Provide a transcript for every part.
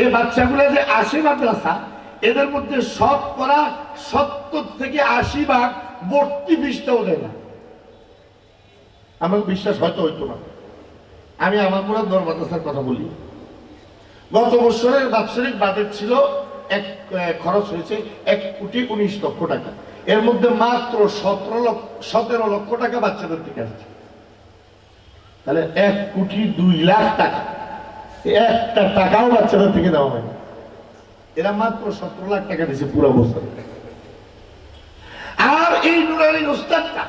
এই বাচ্চাগুলো যে আসে মাদ্রাসা, এদের মধ্যে শতকরা 70 থেকে 80 ভাগ ভর্তি ফিসটাও দেয় না। আমার বিশ্বাস হয়তো হইতো না। আমি আমার মুরাদনগর মাদ্রাসার কথা বলি। গত বছরের বাৎসরিক বাজেট ছিল খরচ হয়েছে 1,19,00,000 টাকা। এর মধ্যে মাত্র 17 লক্ষ টাকা বাচ্চাদের থেকে আসছে। তাহলে 1,02,00,000 টাকা, একটা টাকাও বাচ্চাদের থেকে দেওয়া হয়নি। এরা মাত্র 17 লাখ টাকা দিয়েছে পুরো বছর। আর এই নুরানি উস্তাদটা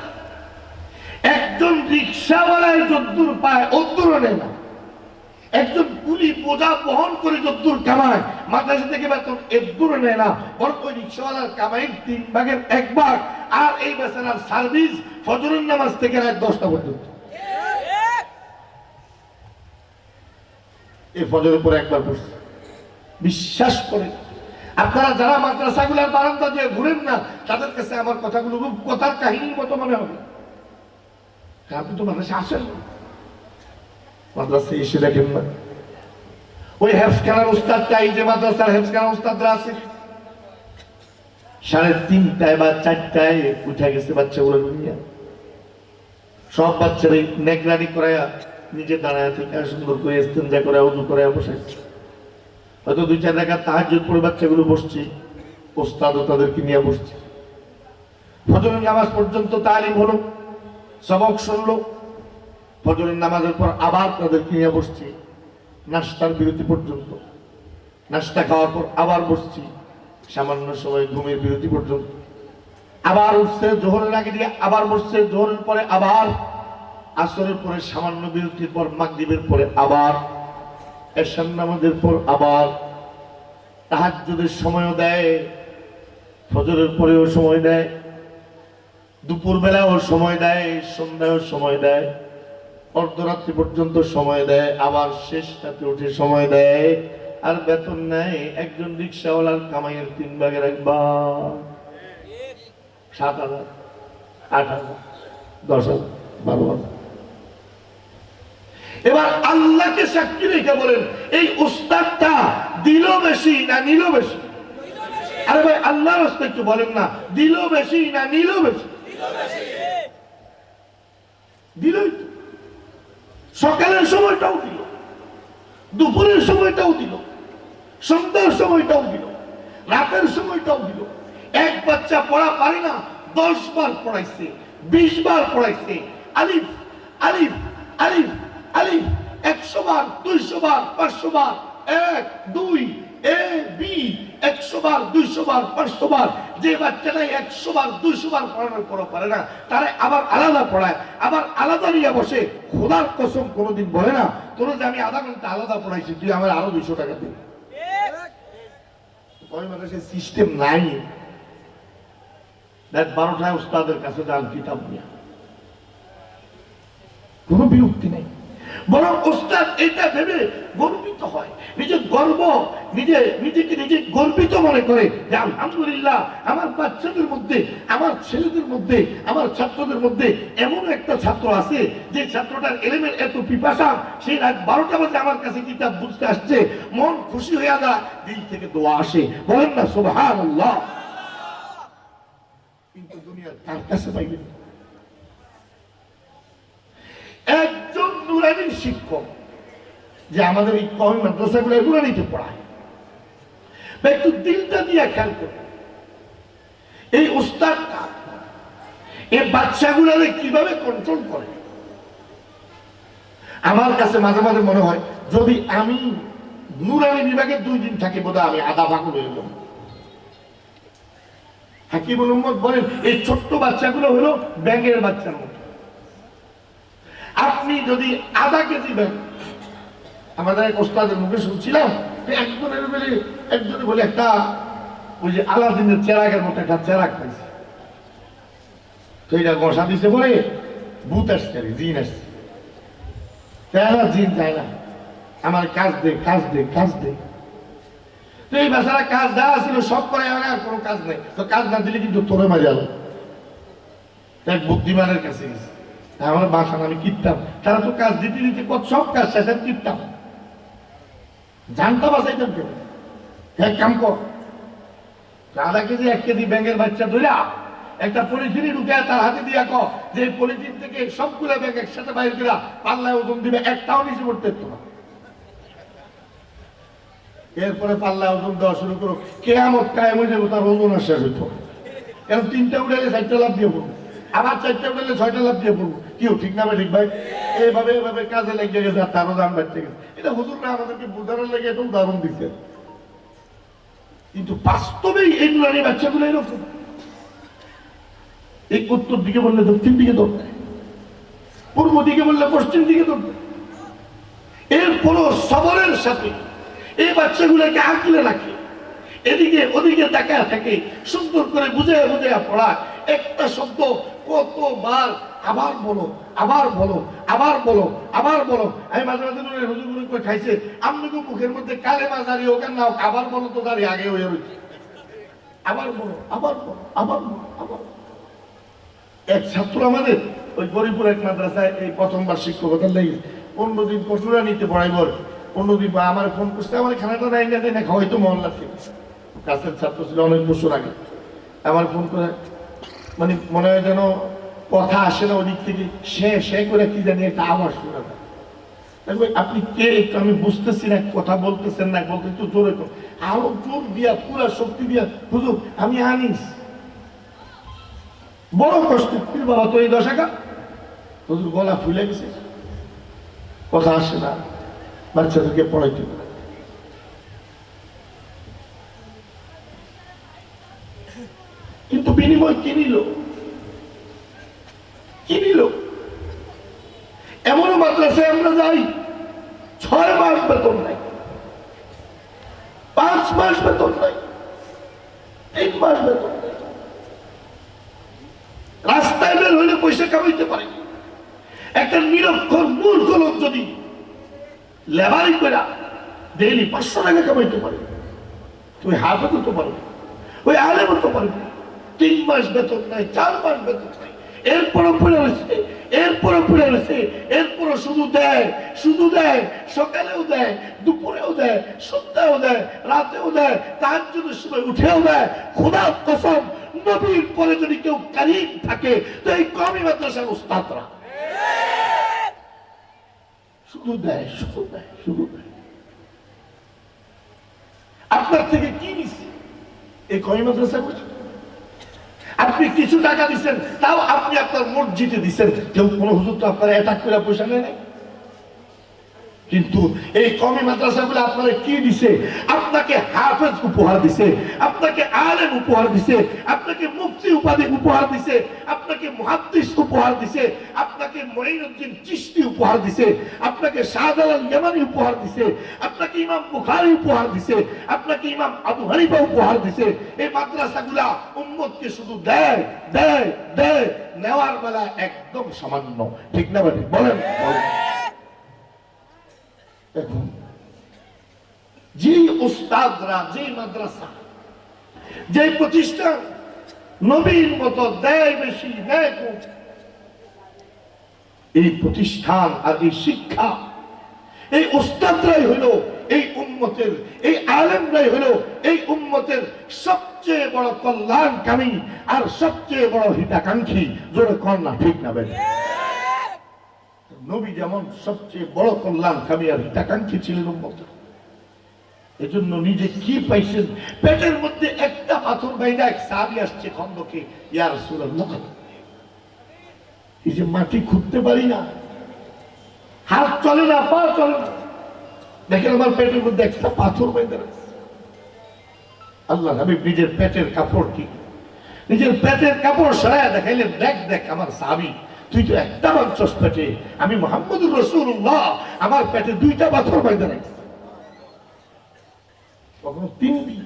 একজন রিক্সাওয়ালায় যদ্দুর পায় অদ্দুরও নেয় না। একজন কুলি বোঝা বহন করে যদ্দুর কামায়, মাদ্রাসা থেকে বেতন এদ্দুরও নেয় না, বরং ওই রিক্সাওয়ালার কামাইয়ের 3 ভাগের 1 ভাগ। আর এই বেচারার সার্ভিস ফজরের নামাজ থেকে রাত 10টা পর্যন্ত। এই ফজরের পরে একবার পড়ছে। বিশ্বাস করে আপনারা যারা মাদ্রাসাগুলোর বারান্দা দিয়ে ঘুরেন না, তাদের কাছে আমার কথাগুলো কথার কাহিনীর মতো মনে হবে। আপনি তো মাদ্রাসা আসেন, মাদ্রাসা এসে দেখেন না ওই হেফখানার উস্তাদটা, এই যে মাদ্রাসার হেফখানার উস্তাদরা আছে, 3:30 বা 4টায় উঠে গেছে বাচ্চাগুলো নিয়ে। সব বাচ্চারা নেগরানি করায়া নিজে দাঁড়ায় থেকে সুন্দর করে ইস্তেঞ্জা করে উযু করে বসাইছে। হয়তো 2-4 রাকাত তাহাজ্জুদ পড়ে বাচ্চাগুলো বসছে, ওস্তাদও তাদেরকে নিয়ে বসছে। ফজরের নামাজ পর্যন্ত তালিম হলো, সবক শুনলো। ফজরের নামাজের পর আবার তাদেরকে নিয়ে বসছি নাস্তার বিরতি পর্যন্ত। নাস্তা খাওয়ার পর আবার বসছি সামান্য সময় ঘুমের বিরতি পর্যন্ত। আবার উঠছে জোহরের আগে দিয়ে, আবার বসছে জোহরের পরে, আবার আসরের পরে সামান্য বিরতির পর, মাগরিবের পরে আবার, এশার নামাজের পর আবার, তাহাজ্জুদের সময়ও দেয়, ফজরের পরেও সময় দেয়, দুপুর বেলাও সময় দেয়, সন্ধ্যায়ও সময় দেয়, অর্ধরাত্রি পর্যন্ত সময় দেয়, আবার শেষ রাতে উঠে সময় দেয়। আর বেতন নেয় একজন রিক্সাওয়ালার কামাইয়ের 3 ভাগের 1 ভাগ। 7,000, 8,000, 10,000, 12,000। এবার আল্লাহকে সাক্ষী রেখে বলেন, এই উস্তাদটা দিল বেশি না নিল বেশি? আরে ভাই আল্লাহর রাস্তায় একটু বলেন না, দিল বেশি না নিল বেশি? দিলই তো। সকালের সময়টাও দিল, দুপুরের সময়টাও দিল, সন্ধ্যার সময়টাও দিল, রাতের সময়টাও দিল। এক বাচ্চা পড়া পারে না, 10 বার পড়াইছে, 20 বার পড়াইছে। আলিফ আলিফ আলিফ আলিফ 100 বার, 200 বার, 500 বার, 1 2 এ বি 100 বার, 200 বার, 500 বার। যে বাচ্চাটাই 100 বার 200 বার পড়ানোর পর পারে না, তারা আবার আলাদা পড়ায়, আবার আলাদা নিয়ে বসে। খোদার কসম কোনোদিন বলে না তোর যে আমি আধা ঘন্টা আলাদা পড়াইছি, তুই আমার আরো 200 টাকা দিবি। সিস্টেম নাই। 12টায় উস্তাদের কাছে যান কিতাব নিয়ে, কোনো বিরক্তি নেই। বরং উস্তাদ এটা ভেবে গর্বিত হয়, নিজের গর্ব, নিজেকে নিজে গর্বিত মনে করে যে আলহামদুলিল্লাহ আমার বাচ্চাদের মধ্যে, আমার ছেলেদের মধ্যে, আমার ছাত্রদের মধ্যে এমন একটা ছাত্র আছে যে ছাত্রটার এলেমের এত পিপাসা, সেই রাত 12টা বাজে আমার কাছে কিতাব বুঝতে আসছে। মন খুশি হয়ে যায়, দিল থেকে দোয়া আসে। বলেন না সুবহানাল্লাহ। কিন্তু দুনিয়ার কার কাছে পাইবেন? একজন নুরানির শিক্ষক যে আমাদের এই কওমি মাদ্রাসাগুলো নুরানিতে পড়ায়, একটু দিলটা দিয়ে খেয়াল করে এই উস্তাদটা এই বাচ্চাগুলোরে কিভাবে কন্ট্রোল করে। আমার কাছে মাঝে মাঝে মনে হয় যদি আমি নুরানি বিভাগে 2 দিন থাকি বোধহয় আমি আধা পাগল হয়ে যাব। হাকিমুল উম্মত বলেন এই ছোট্ট বাচ্চাগুলো হলো ব্যাঙের বাচ্চার মতো। আপনি যদি আধা কেজি ব্যাগ, আমাদের এক ওস্তাদের মুখে শুনছিলাম একজনে বলে একটা ওই যে আলাদিনের চেরাগের মতো একটা চেরাগ পাইছে, তো এটা বসা দিছে বলে ভূত আসছে, জিন আসছে। তাই না, জিন তাই না, আমার কাজ দে কাজ দে কাজ দে। তো এই বেচারা কাজ দেওয়া ছিল সব করে, আর কোনো কাজ নেই, তো কাজ না দিলে কিন্তু তোরে মারি আলো। এক বুদ্ধিমানের কাছে গেছে, আমার বাসা আমি কিনতাম, তারা তো কাজ দিতে দিতে সব কাজ শেষ কিনতাম, জানতাম বাসাইতাম কেন। এক কাম কর, আধা কেজি 1 কেজি ব্যাঙের বাচ্চা ধরিয়া একটা পলিথিনে ঢুকায় তার হাতে দিয়া কর যে পলিথিন থেকে সবগুলা ব্যাগ একসাথে বাইর করে পাল্লায় ওজন দিবে, একটাও নিচে পড়তে না। এরপরে পাল্লায় ওজন দেওয়া শুরু করো, কেয়ামত কায়েম হয়ে যাবে, তার ওজন আর শেষ হইতো। কারণ 3টা উঠাইলে 4টা লাভ দিয়ে পড়বো, আবার 4টা উঠাইলে 6টা লাভ দিয়ে পড়বো। কেউ ঠিক না ঠিক ভাই? এইভাবে এইভাবে কাজে লেগে গেছে আর তারও দাম বাড়তে গেছে। এটা হুজুররা আমাদেরকে বোঝানোর লেগে একদম দারুণ দিচ্ছে, কিন্তু বাস্তবেই এই নুরানি বাচ্চাগুলো এরকম। এই উত্তর দিকে বললে দক্ষিণ দিকে দৌড়, পূর্ব দিকে বললে পশ্চিম দিকে দৌড়। এরপরও সবরের সাথে এই বাচ্চাগুলোকে আঁকলে রাখে, এদিকে ওদিকে তাকায় থাকে, সুন্দর করে বুঝে বুঝে পড়া। একটা শব্দ কতবার আবার বলো, আবার বলো, আবার বলো, আবার বলো। আমি মাঝে মাঝে হুজুর করে খাইছে, আমি তো মুখের মধ্যে কালেমা দাঁড়িয়ে ওখানে নাও, আবার বলো তো দাঁড়িয়ে আগে হয়ে রয়েছে, আবার বলো, আবার বলো, আবার বলো, আবার। এক ছাত্র আমাদের ওই গরিপুর এক মাদ্রাসায় এই প্রথমবার শিক্ষকতার লেগে 15 দিন কটুরা নিতে পড়াইব। 15 দিন আমার ফোন করছে, আমার খানাটা নাই না দেয় না, হয়তো মহল্লা থেকে কাছের ছাত্র ছিল, অনেক বছর আগে। আমার ফোন করে মানে মনে হয় যেন কথা আসে না ওদিক থেকে, সে করে কি জানি একটা আওয়াজ শোনা যায়। আপনি কে? একটু আমি বুঝতেছি না, কথা বলতেছেন না, বলতে একটু জোরে কর, আরো জোর দিয়া পুরা শক্তি দিয়া, হুজুর আমি আনিস। বড় কষ্ট, বাবা তো এই 10 টাকা। হুজুর গলা ফুলে গেছে, কথা আসে না, বাচ্চাদেরকে পড়াইতে। কিন্তু বিনিময় কি নিল? কি নিল? এমনও মাদ্রাসায় আমরা যাই 6 মাস বেতন নাই, 5 মাস বেতন নাই, 3 মাস বেতন নাই। রাস্তায় বের হইলে পয়সা কামাইতে পারে। একটা নিরক্ষর মূর্খ লোক যদি লেবারি করে ডেইলি 500 টাকা কামাইতে পারে, তুমি হাফে তো পারবে, ওই আলে তো পারবে। 3 মাস বেতন নাই, 4 মাস বেতন নাই, এরপরও পড়ে রয়েছে, এরপরও পড়ে রয়েছে, এরপরও শুধু দেয়, শুধু দেয়। সকালেও দেয়, দুপুরেও দেয়, সন্ধ্যাও দেয়, রাতেও দেয়, তাহাজ্জুদের সময় উঠেও দেয়। খোদার কসম, নবীর পরে যদি কেউ কারীম থাকে তো এই কওমি মাদ্রাসার উস্তাদরা শুধু দেয়, শুধু দেয়, শুধু দেয়। আপনার থেকে কি নিছে এই কওমি মাদ্রাসা? আপনি কিছু টাকা দিচ্ছেন, তাও আপনি আপনার মসজিদে দিচ্ছেন, কেউ কোন হুজুর তো আপনারা অ্যাটাক করে পয়সা নেয় নাই। কিন্তু এই কওমি মাদ্রাসাগুলো আপনারা কি দিছে? আপনাকে হাফেজ উপহার দিছে, আপনাকে আলেম উপহার দিছে, আপনাকে মুফতি উপাধি উপহার দিছে, আপনাকে মুহাদ্দিস উপহার দিছে, আপনাকে মঈনুদ্দিন চিশতি উপহার দিছে, আপনাকে শাহজালাল ইয়ামানি উপহার দিছে, আপনাকে ইমাম বুখারী উপহার দিছে, আপনাকে ইমাম আবু হানিফা উপহার দিছে। এই মাদ্রাসাগুলা উম্মতকে শুধু দেয়, দেয়, দেয়, নেওয়ার বেলা একদম সামান্য। ঠিক না ভাই? বলেন, বলেন। এখন যে উস্তাদরা, যে মাদ্রাসা, যে প্রতিষ্ঠান নবীর মতো দেয় বেশি, নেয় কম, এই প্রতিষ্ঠান আর এই শিক্ষা, এই উস্তাদরাই হলো এই উম্মতের, এই আলেমরাই হলো এই উম্মতের সবচেয়ে বড় কল্যাণকামী আর সবচেয়ে বড় হিতাকাঙ্ক্ষী। জোরে কর না, ঠিক না ভাই? নবী যেমন সবচেয়ে বড় কল্যাণকামী আর হিতাকাঙ্ক্ষী ছিলেন উম্মতের, এজন্য নিজে কি পাইছেন, পেটের মধ্যে একটা পাথর বাইনা এক সাহাবী আসছে খন্দকে, ইয়া রাসূলুল্লাহ, এই যে মাটি খুঁড়তে পারি না, হাত চলে না, পা চলে না, দেখেন আমার পেটের মধ্যে একটা পাথর বাইনা আছে। আল্লাহ হাবিব নিজের পেটের কাপড় কি, নিজের পেটের কাপড় সরাইয়া দেখাইলেন, দেখ দেখ আমার সাহাবী, তুই তো একটা বাঞ্চস পেটে, আমি মুহাম্মদুর রাসূলুল্লাহ আমার পেটে 2টা পাথর বাইনা রাখছি। কখনো 3 দিন,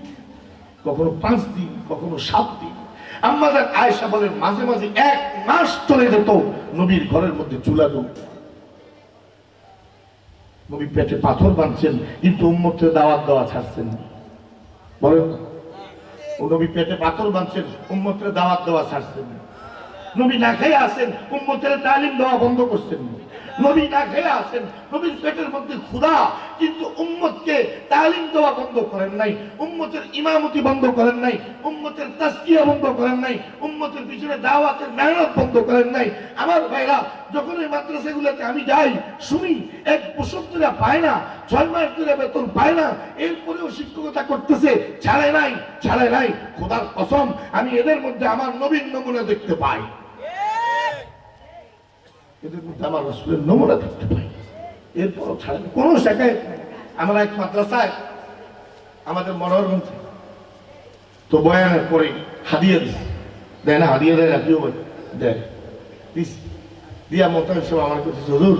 কখনো 5 দিন, কখনো 7 দিন। আম্মাজান আয়েশা বলেন মাঝে মাঝে 1 মাস চলে যেত নবীর ঘরের মধ্যে চুলা জ্বলতো। নবী পেটে পাথর বাঁধছেন কিন্তু উম্মতকে দাওয়াত দেওয়া ছাড়ছেন না। বলেন, ও নবী পেটে পাথর বাঁধছেন, উম্মতকে দাওয়াত দেওয়া ছাড়ছেন না। নবী না খেয়ে আসেন, উম্মতের তালিম দেওয়া বন্ধ করছেন। নবী না খেয়ে আছেন, নবীর পেটের মধ্যে ক্ষুধা, কিন্তু উম্মতকে তালিম দেওয়া বন্ধ করেন নাই, উম্মতের ইমামতি বন্ধ করেন নাই, উম্মতের তাসকিয়া বন্ধ করেন নাই, উম্মতের পিছনে দাওয়াতের মেহনত বন্ধ করেন নাই। আমার ভাইরা, যখন এই মাদ্রাসাগুলোতে আমি যাই, শুনি এক বছর ধরে পায় না, 6 মাস ধরে বেতন পায় না, এরপরেও শিক্ষকতা করতেছে, ছাড়ে নাই, ছাড়ে নাই। খোদার কসম, আমি এদের মধ্যে আমার নবীর নমুনা দেখতে পাই, এদের মধ্যে আমার রাসূলের নমুনা দেখতে পাই, এরপরও ছাড়ে না, কোনো শেখায়ত নাই। আমরা এক মাদ্রাসায় আমাদের মনোরগঞ্জে তো বয়ানের পরে হাদিয়া দিচ্ছে, দেয় না, হাদিয়া দেয় না, কেউ দেয়, দিয়া মোতাবেক সব আমার কাছে, হুজুর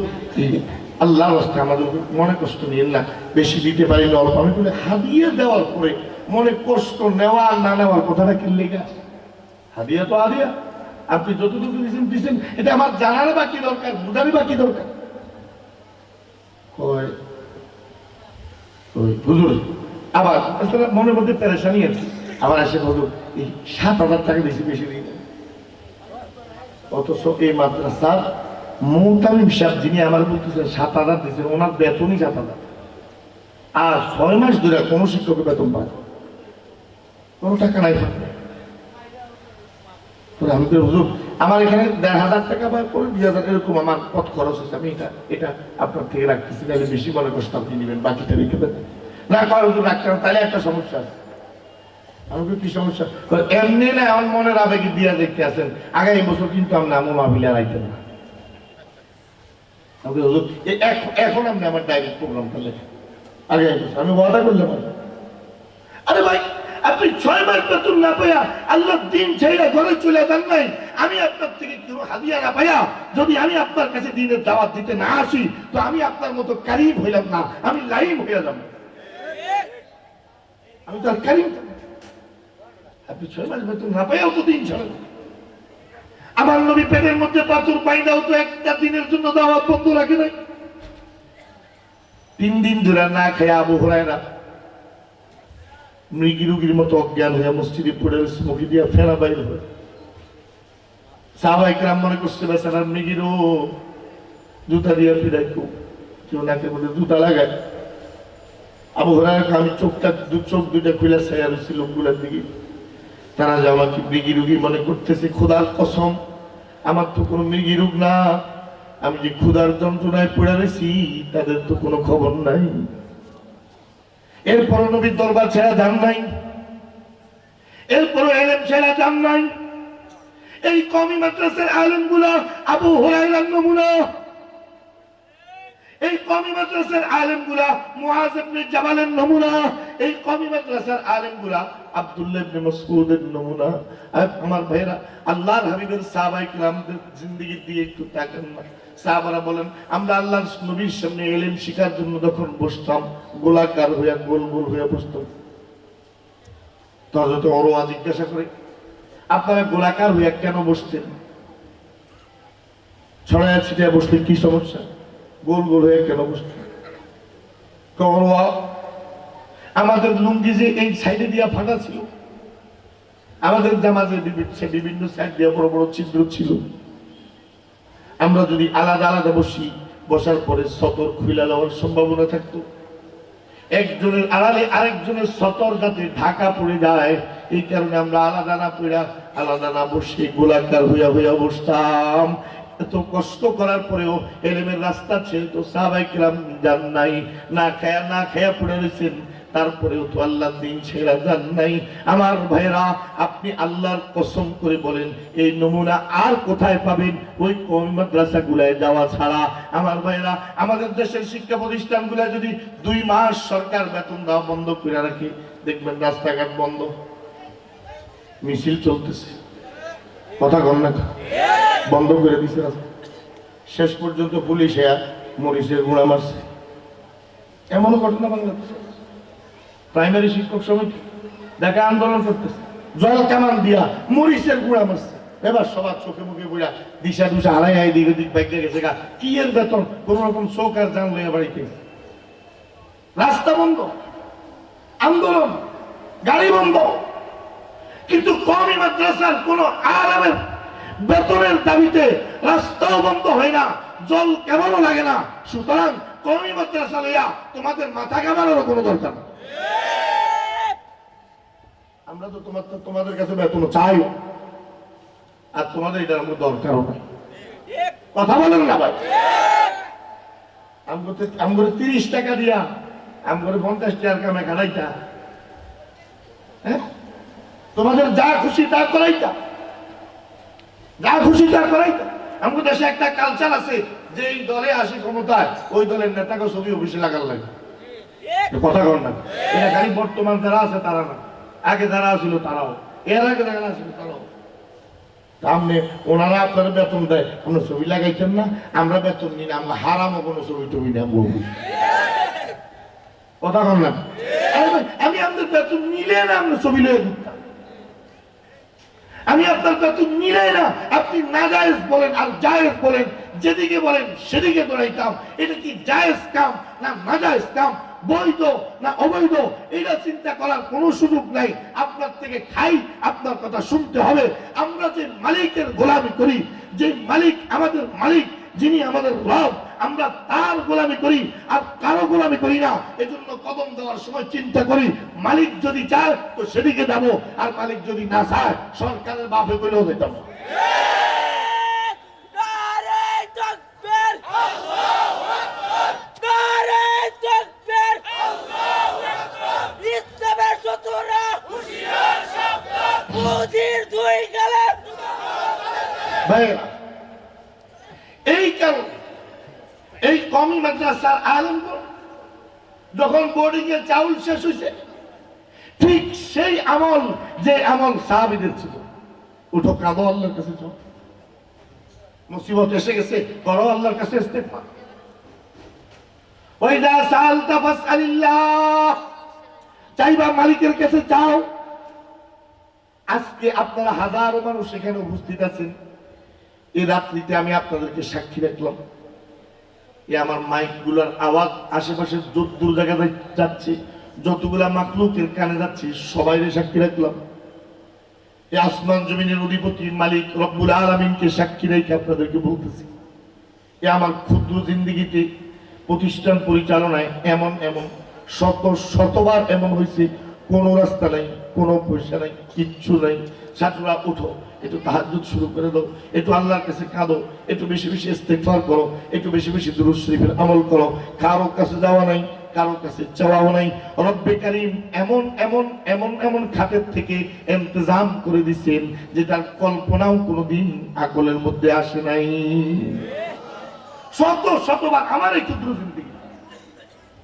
আল্লাহর রাস্তায় আমাদের মনে কষ্ট নিয়েন না, বেশি দিতে পারি না, অল্প। আমি বলে হাদিয়া দেওয়ার পরে মনে কষ্ট নেওয়া আর না নেওয়ার কথাটা কি লেগে আছে? হাদিয়া তো হাদিয়া, আপনি যতটুকু দিচ্ছেন দিচ্ছেন, এটা আমার জানার বাকি দরকার, বুঝারই বাকি দরকার। হুজুর আবার মনের মধ্যে পেরেশানি আছে, আবার আসে হুজুর এই 7,000 টাকা বেশি বেশি দিই, অথচ এই মাদ্রাসার মুতামিম সাহেব যিনি আমার বলতেছেন 7,000 দিচ্ছেন, ওনার বেতনই 7,000, আর 6 মাস ধরে কোনো শিক্ষকের বেতন পায়, কোনো টাকা নাই। আমি তো হুজুর আমার এখানে 1,500 টাকা বা করে 2,000 এরকম আমার পথ খরচ হচ্ছে, আমি এটা আপনার থেকে রাখতেছি, তাহলে বেশি মনে কষ্ট আপনি নেবেন, বাকিটা রেখে দেবেন না। কয় হুজুর রাখতে হবে, তাহলে একটা সমস্যা আছে। আমি কি সমস্যা? এমনি না, আমার মনের আবেগে দিয়া দেখতে আছেন, আগামী বছর কিন্তু আমি নামও মাহফিলে আইতেন না। হুজুর এখন আপনি আমার ডাইরেক্ট প্রোগ্রাম করলেন, আগামী বছর আমি ওয়াদা করলাম। আরে ভাই, আপনি 6 মাস বেতন না পাইয়া আল্লাহর দিন ছেড়ে ঘরে চলে যান নাই, আমি আপনার থেকে কোনো হাদিয়া না পাইয়া যদি আমি আপনার কাছে দিনের দাওয়াত দিতে না আসি, তো আমি আপনার মতো কারিম হইলাম না, আমি লাইম হইয়া যাব। আমি তো আর কারিম, আপনি 6 মাস বেতন না পাইয়াও তো দিন ছাড়েন। আমার নবী পেটের মধ্যে পাথর পাইনাও তো একটা দিনের জন্য দাওয়াত বন্ধ রাখে নাই। 3 দিন ধরে না খেয়ে আবু হুরায়রা মৃগী রুগীর মতো অজ্ঞান হয়ে মসজিদে পড়ে মুখে দিয়া ফেরা বাইর হয়। সাহাবায়ে কেরাম মনে করছে বেচারা মৃগীর জুতা দিয়া ফিরাই, কেউ নাকে বলে জুতা লাগায়। আবু হুরায়রা আমি চোখ দুইটা খুলে ছায়া রয়েছি লোকগুলার দিকে, তারা যে আমাকে মৃগী রুগী মনে করতেছে। খোদার কসম, আমার তো কোনো মৃগী রোগ না, আমি যে ক্ষুধার যন্ত্রণায় পড়ে রয়েছি তাদের তো কোনো খবর নাই। এরপর নবীর দরবার ছেড়া যান নাই, এরপর এলেম ছেড়া যান নাই। এই কওমি মাদ্রাসার আলেম গুলা আবু হুরায়রার নমুনা, এই কওমি মাদ্রাসার আলেম গুলা মুআজ ইবনে জাবালের নমুনা, এই কওমি মাদ্রাসার আলেম গুলা আব্দুল্লাহ ইবনে মাসউদের নমুনা। আমার ভাইরা, আল্লাহর হাবিবের সাহাবায়ে কিরামদের জিন্দেগি দিয়ে একটু তাকান না। সাহাবারা বলেন, আমরা আল্লাহর নবীর সামনে ইলম শিখার জন্য যখন বসতাম, গোলাকার হইয়া গোল গোল হইয়া বসতাম। তো হযরত ওরওয়া জিজ্ঞাসা করে, আপনারা গোলাকার হইয়া কেন বসতেন? ছড়ায়া ছিটিয়া বসলে কি সমস্যা? গোল গোল হয়ে কেন বসতেন? ওরওয়া, আমাদের লুঙ্গি যে এই সাইডে দিয়া ফাটা ছিল, আমাদের জামাজের বিভিন্ন সাইড দিয়া বড় বড় ছিদ্র ছিল, আমরা যদি আলাদা আলাদা বসি, বসার পরে সতর খুলে যাওয়ার সম্ভাবনা থাকতো। একজনের আড়ালে আরেকজনের সতর যাতে ঢাকা পড়ে যায়, এই কারণে আমরা আলাদা না পড়া, আলাদা না বসে গোলাকার হইয়া হইয়া বসতাম। এত কষ্ট করার পরেও এলেমের রাস্তা ছেড়ে তো সাহাবায়ে কেরাম যান নাই, না খায়া পড়ে রয়েছেন, তারপরেও তো আল্লাহ দিন ছেড়া যান নাই। আমার ভাইরা, আপনি আল্লাহর কসম করে বলেন, এই নমুনা আর কোথায় পাবেন? ওই কওমি মাদ্রাসা গুলায় যাওয়া ছাড়া। আমার ভাইরা, আমাদের দেশের শিক্ষা প্রতিষ্ঠান গুলা যদি 2 মাস সরকার বেতন দেওয়া বন্ধ করে রাখে, দেখবেন রাস্তাঘাট বন্ধ, মিছিল চলতেছে, কথা কন না, বন্ধ করে দিছে রাস্তা। শেষ পর্যন্ত পুলিশ মরিচের গুঁড়া মারছে, এমনও ঘটনা বাংলাদেশে। প্রাইমারি শিক্ষক সমিতি দেখা আন্দোলন করতেছে, জল কামান দিয়া মরিচের গুঁড়া মারছে। এবার সবার চোখে মুখে বুঝা দিশা দুশা হারাই দিকে দিক বাইকে গেছে গা, কি এর বেতন, কোন রকম চোখ আর জান লইয়া বাড়িতে। রাস্তা বন্ধ, আন্দোলন, গাড়ি বন্ধ, কিন্তু কওমি মাদ্রাসার কোন আলেমের বেতনের দাবিতে রাস্তাও বন্ধ হয় না, জল কেমনও লাগে না। সুতরাং কওমি মাদ্রাসা লইয়া তোমাদের মাথা কামানোর কোনো দরকার না। আমরা তো তোমাদের কাছে বেতন চাই, আর তোমাদের এটা আমাদের দরকারও নাই। কথা বলেন না ভাই? আমগরে 30 টাকা দিয়া আমগরে 50 টাকার কামে খাড়াইতা, হ্যাঁ? তোমাদের যা খুশি তা করাইতা, যা খুশি তা করাইতা। আমাদের দেশে একটা কালচার আছে যে এই দলে আসে ক্ষমতায়, ওই দলের নেতাকে ছবি অফিসে লাগার লাগে। কথা কর না, এটা খালি বর্তমান যারা আছে তারা না, আগে যারা ছিল তারাও, এর আগে যারা ছিল তারাও। সামনে ওনারা আপনারা বেতন দেয়, কোনো ছবি লাগাইছেন না, আমরা বেতন নিই না, আমরা হারামও কোনো ছবি টবি না। কথা কর না, আমি আপনার বেতন নিলে না আমরা ছবি লয়ে দিতাম। আমি আপনার বেতন নিলে না আপনি নাজায়েজ বলেন আর জায়েজ বলেন, যেদিকে বলেন সেদিকে দৌড়াইতাম। এটা কি জায়েজ কাম না নাজায়েজ কাম, বৈধ না অবৈধ, এটা চিন্তা করার কোনো সুযোগ নাই। আপনার থেকে খাই, আপনার কথা শুনতে হবে। আমরা যে মালিকের গোলামি করি, যে মালিক আমাদের মালিক, যিনি আমাদের রব, আমরা তার গোলামি করি আর কারো গোলামি করি না। এজন্য কদম দেওয়ার সময় চিন্তা করি, মালিক যদি চায় তো সেদিকে যাবো, আর মালিক যদি না চায় সরকারের বাপে কইলেও যেতাম। এই কারণে এই কওমি মাদ্রাসার আলেমগণ যখন বোর্ডিং এ চাউল শেষ হয়েছে, ঠিক সেই আমল যে আমল সাহাবীদের ছিল, উঠো কাঁদো আল্লাহর কাছে, যাও, মুসিবত এসে গেছে, করো আল্লাহর কাছে ইস্তেগফার। ওয়াইদা সাআলতা ফাসআলিল্লাহ, চাইবা মালিকের কাছে যাও। আজকে আপনারা হাজারো মানুষ এখানে উপস্থিত আছেন। এই রাত্রিতে আমি আপনাদেরকে সাক্ষী রাখলাম, আমার মাইক গুলার আওয়াজ আশেপাশে যত দূর জায়গায় যাচ্ছে, যতগুলা মাখলুকের কানে যাচ্ছে, সবাই সাক্ষী রাখলাম। এই আসমান জমিনের অধিপতি মালিক রব্বুল আলামিনকে সাক্ষী রেখে আপনাদেরকে বলতেছি, এ আমার ক্ষুদ্র জিন্দেগিতে প্রতিষ্ঠান পরিচালনায় এমন এমন শতবার এমন হয়েছে, কোনো রাস্তা নাই, কোনো পয়সা নাই, কিচ্ছু নাই। ছাত্ররা উঠো, একটু তাহাজ্জুদ শুরু করে দাও, একটু আল্লাহর কাছে কাঁদো, একটু বেশি বেশি ইস্তেগফার করো, একটু বেশি বেশি দুরূদ শরীফের আমল করো। কারো কাছে যাওয়া নাই, কারো কাছে চাওয়াও নাই। রব্বে কারীম এমন এমন এমন এমন খাতের থেকে ইন্তজাম করে দিচ্ছেন যেটার কল্পনাও কোনোদিন আকলের মধ্যে আসে নাই। শতবার আমার এই ক্ষুদ্র জিন্দেগি,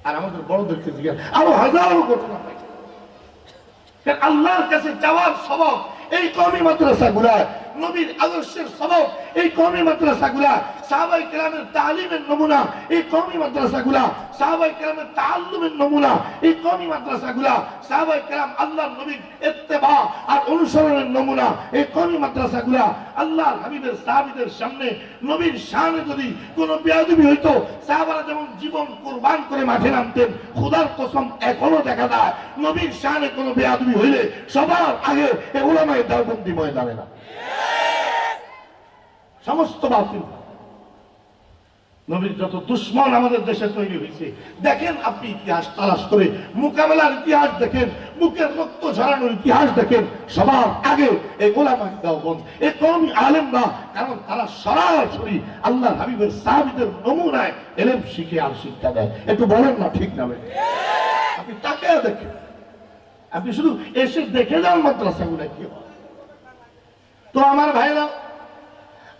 আর আমাদের বড়দেরকে জিজ্ঞাসা, আরো হাজারো ঘটনা পাই। আল্লাহর কাছে যাওয়ার সবব এই কওমি মাদ্রাসাগুলা, নবীর আদর্শের সবব এই কওমি মাদ্রাসাগুলা, সাহাবায়ে কেরামের তালিমের নমুনা এই কওমি মাদ্রাসাগুলা, সাহাবায়ে কেরামের তাআল্লুমের নমুনা এই কওমি মাদ্রাসাগুলা, সাহাবায়ে কেরাম আল্লাহর নবীর ইত্তেবা আর অনুসরণের নমুনা এই কওমি মাদ্রাসাগুলা। আল্লাহর হাবিবের সাহাবীদের সামনে নবীর শানে যদি কোনো বেয়াদবি হইতো, সাহাবারা যেমন জীবন কুরবান করে মাঠে নামতেন, খোদার কসম এখনো দেখা যায় নবীর শানে কোনো বেয়াদবি হইলে সবার আগে এই উলামায়ে দেওবন্দি ময়দানে না, সমস্ত বাতিল। নবীর যত দুশ্মন আমাদের দেশে তৈরি হয়েছে, দেখেন আপনি ইতিহাস তালাশ করে, মোকাবেলার ইতিহাস দেখেন, বুকের রক্ত ঝরানোর ইতিহাস দেখেন, সবার আগে এই উলামায়ে দেওবন্দ, এই কওমি আলেমরা। কারণ তারা সরাসরি আল্লাহর হাবিবের সাহাবীদের নমুনায় ইলম শিখে আর শিক্ষা দেয়। একটু বলেন না ঠিক না? আপনি তাকে দেখেন, আপনি শুধু এসে দেখে যান মাদ্রাসাগুলো কি হয়। তো আমার ভাইরা,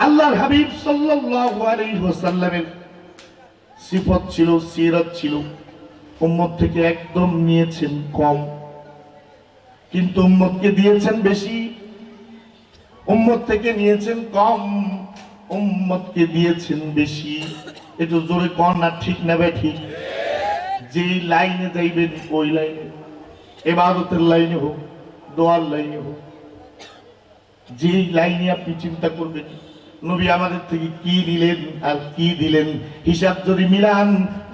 আল্লাহর হাবিব সাল্লাল্লাহু আলাইহি ওয়াসাল্লামের সিফত ছিল, সিরাত ছিল, উম্মত থেকে একদম নিয়েছেন কম, কিন্তু উম্মতকে দিয়েছেন বেশি। উম্মত থেকে নিয়েছেন কম, উম্মতকে দিয়েছেন বেশি। একটু জোরে কর না ঠিক না ভাই? ঠিক। যে লাইনে যাইবেন ওই লাইনে, ইবাদতের লাইনে হোক, দোয়ার লাইনে হোক, যে লাইনে আপনি চিন্তা করবেন নবী আমাদের থেকে কি দিলেন আর কি দিলেন, হিসাব যদি মিলান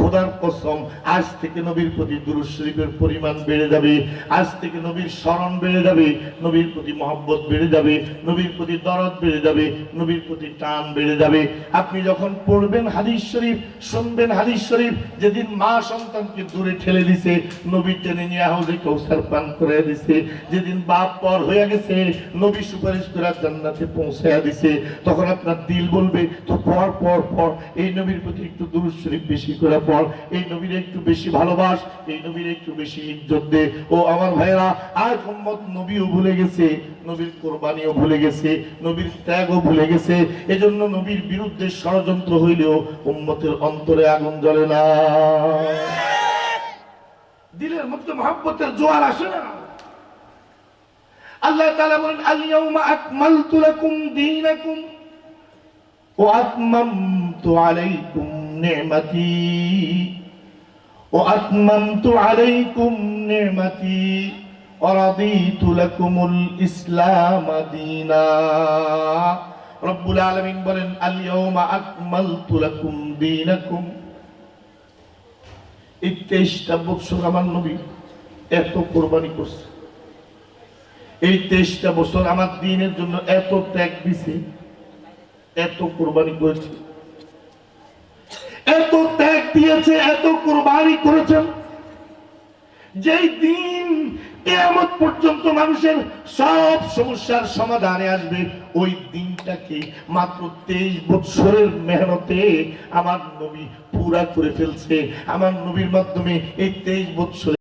খোদার কসম, আজ থেকে নবীর প্রতি দুরূদ শরীফের পরিমাণ বেড়ে যাবে, আজ থেকে নবীর স্মরণ বেড়ে যাবে, নবীর প্রতি মহব্বত বেড়ে যাবে, নবীর প্রতি দরদ বেড়ে যাবে, নবীর প্রতি টান বেড়ে যাবে। আপনি যখন পড়বেন হাদিস শরীফ, শুনবেন হাদিস শরীফ, যেদিন মা সন্তানকে দূরে ঠেলে দিছে, নবী টেনে নিয়ে হাউজে কাউসার পান করে দিছে, যেদিন বাপ পর হয়ে গেছে, নবী সুপারিশ করে জান্নাতে পৌঁছায়া দিছে, তখন আপনার দিল বলবে তো পর পর পর এই নবীর প্রতি একটু দুরূদ শরীফ বেশি করে পড়, এই নবীর একটু বেশি ভালোবাস, এই নবীর একটু বেশি ইজ্জত দে। ও আমার ভাইরা, আজ উম্মত নবীও ভুলে গেছে, নবীর কোরবানিও ভুলে গেছে, নবীর ত্যাগও ভুলে গেছে। এজন্য নবীর বিরুদ্ধে ষড়যন্ত্র হইলেও উম্মতের অন্তরে আগুন জ্বলে না, দিলের মধ্যে মহব্বতের জোয়ার আসে না। আল্লাহ তাআলা বলেন, আল ইয়াউমা আকমালতু লাকুম দীনাকুম ওয়া আতমামতু আলাইকুম নি'মাতি ওয়া আতমামতু আলাইকুম নি'মাতি ওয়া রাদিতু লাকুমুল ইসলাম দীনা। রব্বুল আলামিন বলেন, আল ইয়াউমা আকমালতু লাকুম দীনাকুম। এই 23টা বছর আমার নবী এত কোরবানি করছে, এই 23টা বছর আমার দ্বীনের জন্য এত ত্যাগ দিছে, এত কোরবানি করেছে, এত ত্যাগ দিয়েছে, এত কোরবানি করেছেন, যেই দিন কিয়ামত পর্যন্ত মানুষের সব সমস্যার সমাধানে আসবে, ওই দিনটাকে মাত্র 23 বছরের মেহনতে আমার নবী পুরা করে ফেলছে। আমার নবীর মাধ্যমে এই 23 বছর